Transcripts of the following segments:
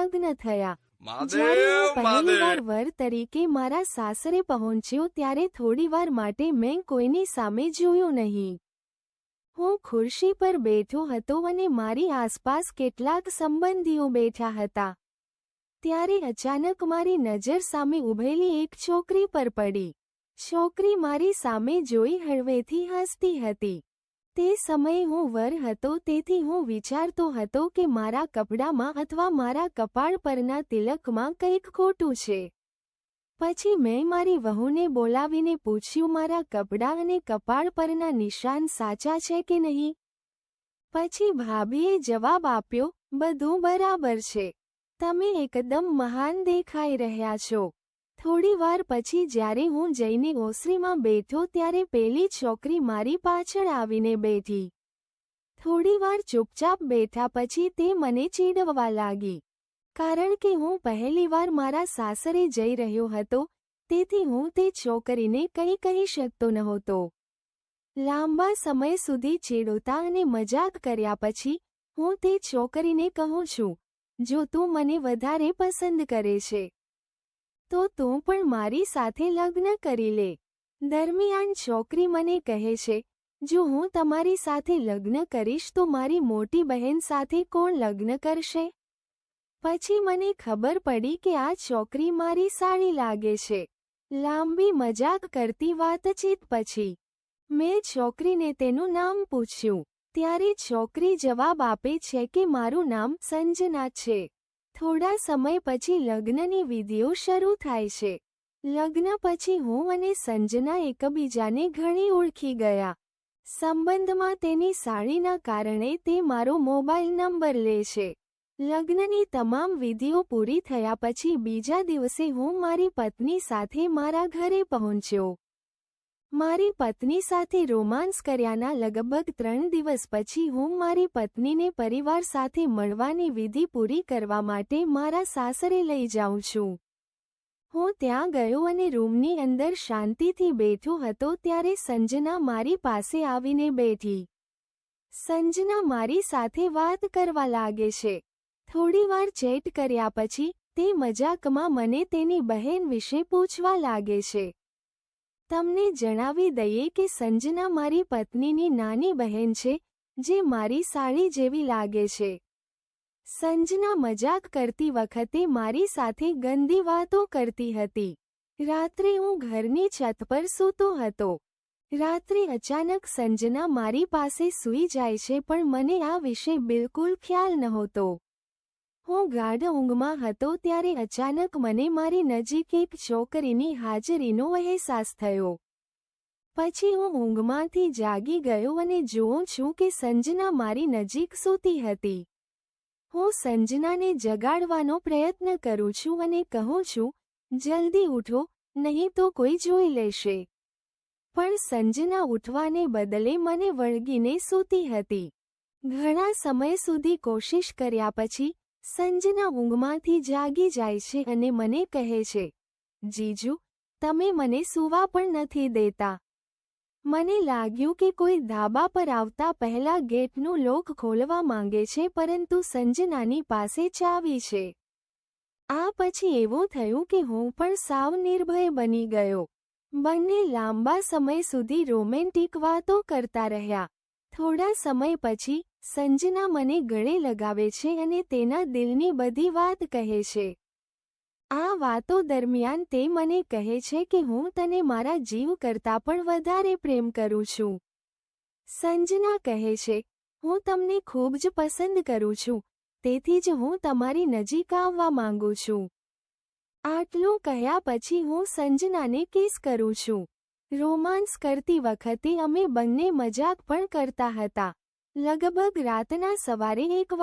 લગ્ન થયા. જ્યારે હું પહેલીવાર વર તરીકે મારા સાસરે પહોંચ્યો ત્યારે થોડીવાર માટે મેં કોઈની સામે જોયું નહીં. હું ખુરશી પર બેઠો હતો અને મારી આસપાસ કેટલાક સંબંધીઓ બેઠા હતા. ત્યારે અચાનક મારી નજર સામે ઊભેલી એક છોકરી પર પડી. છોકરી મારી સામે જોઈ હળવેથી હસતી હતી. તે સમયે હું વર હતો તેથી હું વિચારતો હતો કે મારા કપડામાં અથવા મારા કપાળ પરના તિલકમાં કંઈક ખોટું છે. પછી મેં મારી વહુને બોલાવીને પૂછ્યું મારા કપડાં અને કપાળ પરના નિશાન સાચા છે કે નહીં. પછી ભાભીએ જવાબ આપ્યો, બધું બરાબર છે. તમે એકદમ મહાન દેખાઈ રહ્યા છો. થોડી વાર પછી જ્યારે હું જઈને ઓસરીમાં બેઠો ત્યારે પેલી છોકરી મારી પાછળ આવીને બેઠી. થોડીવાર ચૂપચાપ બેઠા પછી તે મને ચીડવવા લાગી. કારણ કે હું પહેલીવાર મારા સાસરે જઈ રહ્યો હતો, તેથી હું તે છોકરીને કંઈ કહી શકતો નહોતો. લાંબા સમય સુધી ચીડોતા અને મજાક કર્યા પછી, હું તે છોકરીને કહું છું, જો તું મને વધારે પસંદ કરે છે, તો તું પણ મારી સાથે લગ્ન કરી લે. દરમિયાન છોકરી મને કહે છે, જો હું તમારી સાથે લગ્ન કરીશ તો મારી મોટી બહેન સાથે કોણ લગ્ન કરશે? પછી મને ખબર પડી કે આ છોકરી મારી સાળી લાગે છે. લાંબી મજાક કરતી વાતચીત પછી મેં છોકરીને તેનું નામ પૂછ્યું. ત્યારે છોકરી જવાબ આપે છે કે મારું નામ સંજના છે. થોડા સમય પછી લગ્નની વિધિઓ શરૂ થાય છે. લગ્ન પછી હું અને સંજના એકબીજાને ઘણી ઓળખી ગયા. સંબંધમાં તેની સાળીના કારણે તે મારો મોબાઈલ નંબર લે છે. લગ્નની તમામ વિધિઓ પૂરી થયા પછી બીજા દિવસે હું મારી પત્ની સાથે મારા ઘરે પહોંચ્યો. મારી પત્ની સાથે રોમાન્સ કર્યાના લગભગ 3 દિવસ પછી હું મારી પત્નીને પરિવાર સાથે મળવાની વિધિ પૂરી કરવા માટે મારા સાસરે લઈ જાઉં છું. હું ત્યાં ગયો અને રૂમની અંદર શાંતિથી બેઠો હતો ત્યારે સંજના મારી પાસે આવીને બેઠી. સંજના મારી સાથે વાત કરવા લાગે છે. થોડીવાર ચેટ કર્યા પછી તે મજાકમાં મને તેની બહેન વિશે પૂછવા લાગે છે. તમને જણાવી દઈએ કે સંજના મારી પત્નીની નાની બહેન છે, જે મારી સાળી જેવી લાગે છે. સંજના મજાક કરતી વખતે મારી સાથે ગંદી વાતો કરતી હતી. રાત્રે હું ઘરની છત પર સૂતો હતો. રાત્રે અચાનક સંજના મારી પાસે સૂઈ જાય છે પણ મને આ વિશે બિલકુલ ખ્યાલ નહોતો. હું ગાઢ ઊંઘમાં હતો ત્યારે અચાનક મને મારી નજીક એક છોકરીની હાજરીનો અહેસાસ થયો. પછી હું ઊંઘમાંથી જાગી ગયો અને જોઉં છું કે સંજના મારી નજીક સૂતી હતી. હું સંજનાને જગાડવાનો પ્રયત્ન કરું છું અને કહું છું, જલ્દી ઉઠો, નહીં તો કોઈ જોઈ લેશે. પણ સંજના ઉઠવાને બદલે મને વળગીને સૂતી હતી. ઘણા સમય સુધી કોશિશ કર્યા પછી સંજના ઊંઘમાંથી જાગી જાય છે અને મને કહે છે, જીજુ, તમે મને સૂવા પણ નથી દેતા. મને લાગ્યું કે કોઈ ધાબા પર આવતા પહેલા ગેટનું લોક ખોલવા માંગે છે પરંતુ સંજનાની પાસે ચાવી છે. આ પછી એવું થયું કે હું પણ સાવ નિર્ભય બની ગયો. બંને લાંબા સમય સુધી રોમેન્ટિક વાતો કરતા રહ્યા. થોડા સમય પછી સંજના મને ગળે લગાવે છે અને તેના દિલની બધી વાત કહે છે. આ વાતો દરમિયાન તે મને કહે છે કે હું તને મારા જીવ કરતાં પણ વધારે પ્રેમ કરું છું. સંજના કહે છે, હું તમને ખૂબ જ પસંદ કરું છું, તેથી જ હું તમારી નજીક આવવા માંગુ છું. આટલું કહ્યા પછી હું સંજનાને કિસ કરું છું. રોમાન્સ કરતી વખતે અમે બંને મજાક પણ કરતા હતા. લગભગ રાતના સવારે 1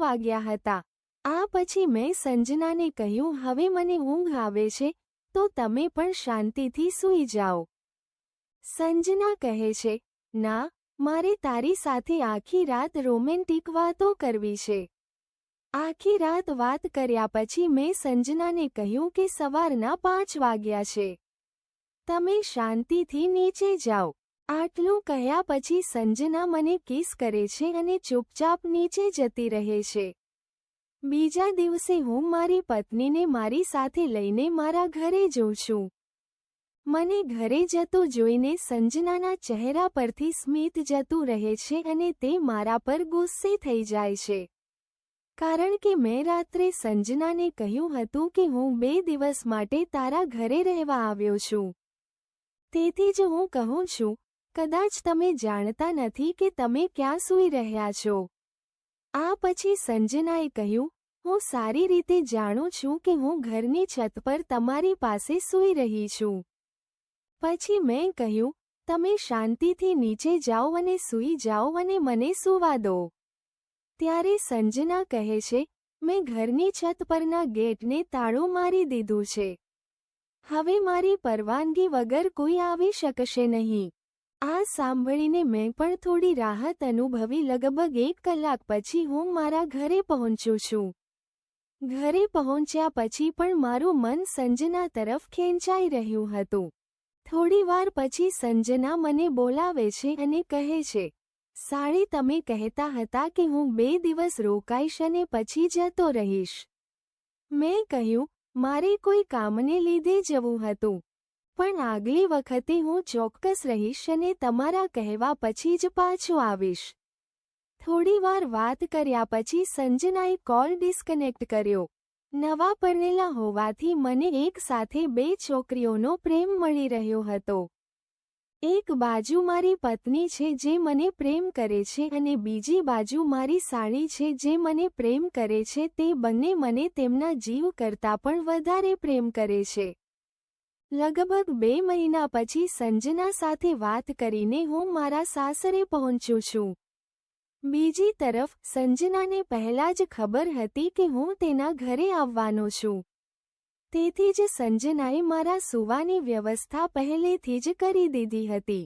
વાગ્યા હતા. આ પછી મેં સંજનાને કહ્યું, હવે મને ઊંઘ આવે છે, તો તમે પણ શાંતિથી સૂઈ જાઓ. સંજના કહે છે, ના, મારે તારી સાથે આખી રાત રોમેન્ટિક વાતો કરવી છે. આખી રાત વાત કર્યા પછી મેં સંજનાને કહ્યું કે સવારના 5 વાગ્યા છે. તમે શાંતિથી નીચે જાઓ. આટલું કહ્યા પછી સંજના મને કિસ કરે છે અને ચૂપચાપ નીચે જતી રહે છે. બીજા દિવસે હું મારી પત્નીને મારી સાથે લઈને મારા ઘરે જઉં છું. મને ઘરે જતો જોઈને સંજનાના ચહેરા પરથી સ્મિત જતું રહે છે અને તે મારા પર ગુસ્સે થઈ જાય છે. કારણ કે મેં રાત્રે સંજનાને કહ્યું હતું કે હું 2 દિવસ માટે તારા ઘરે રહેવા આવ્યો છું. તેથી જ હું કહું છું, કદાચ તમે જાણતા નથી કે તમે ક્યાં સૂઈ રહ્યા છો. આ પછી સંજનાએ કહ્યું, હું સારી રીતે જાણું છું કે હું ઘરની છત પર તમારી પાસે સૂઈ રહી છું. પછી મેં કહ્યું, તમે શાંતિથી નીચે જાઓ અને સૂઈ જાઓ અને મને સૂવા દો. ત્યારે સંજના કહે છે, મેં ઘરની છત પરના ગેટને તાળું મારી દીધું છે. હવે મારી પરવાનગી વગર કોઈ આવી શકશે નહીં. આ સાંભળીને મેં પણ થોડી રાહત અનુભવી. લગભગ 1 કલાક પછી હું મારા ઘરે પહોંચું છું. ઘરે પહોંચ્યા પછી પણ મારું મન સંજના તરફ ખેંચાઈ રહ્યું હતું. થોડી વાર પછી સંજના મને બોલાવે છે અને કહે છે, સાળી, તમે કહેતા હતા કે હું 2 દિવસ રોકાઈશ અને પછી જતો રહીશ. મેં કહ્યું, મારે કોઈ કામને લીધે જવું હતું. પણ આગલી વખતે હું ચોક્કસ રહીશ અને તમારા કહેવા પછી જ પાછો આવીશ. થોડી વાર વાત કર્યા પછી સંજનાએ કોલ ડિસ્કનેક્ટ કર્યો. નવા પરણેલા હોવાથી મને એક સાથે 2 છોકરીઓનો પ્રેમ મળી રહ્યો હતો. એક બાજુ મારી પત્ની છે જે મને પ્રેમ કરે છે અને બીજી બાજુ મારી સાળી છે જે મને પ્રેમ કરે છે. તે બંને મને તેમના જીવ કરતાં પણ વધારે પ્રેમ કરે છે. લગભગ 2 મહિના પછી સંજના સાથે વાત કરીને હું મારા સાસરે પહોંચું છું. બીજી તરફ સંજનાને પહેલા જ ખબર હતી કે હું તેના ઘરે આવવાનો છું. તેથી જ સંજનાએ મારા સૂવાની વ્યવસ્થા પહેલેથી જ કરી દીધી હતી.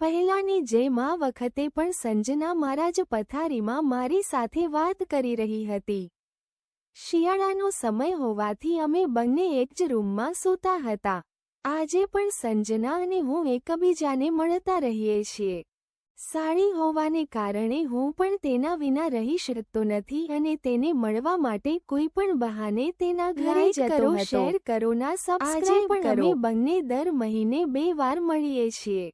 પહેલાની જેમ આ વખતે પણ સંજના મારા જ પથારીમાં મારી સાથે વાત કરી રહી હતી. શિયાળાનો સમય હોવાથી અમે બંને એક જ રૂમમાં સૂતા હતા. આજે પણ સંજના અને હું એકબીજાને મળતા રહીએ છીએ. સાળી હોવાને કારણે હું પણ તેના વિના રહી શકતો નથી અને તેને મળવા માટે કોઈ પણ બહાને તેના ઘરે જતો હતો. શેર કરો ના સબસ્ક્રાઇબ કરો. આજે પણ અમે બંને દર મહિને 2 વાર મળીએ છીએ.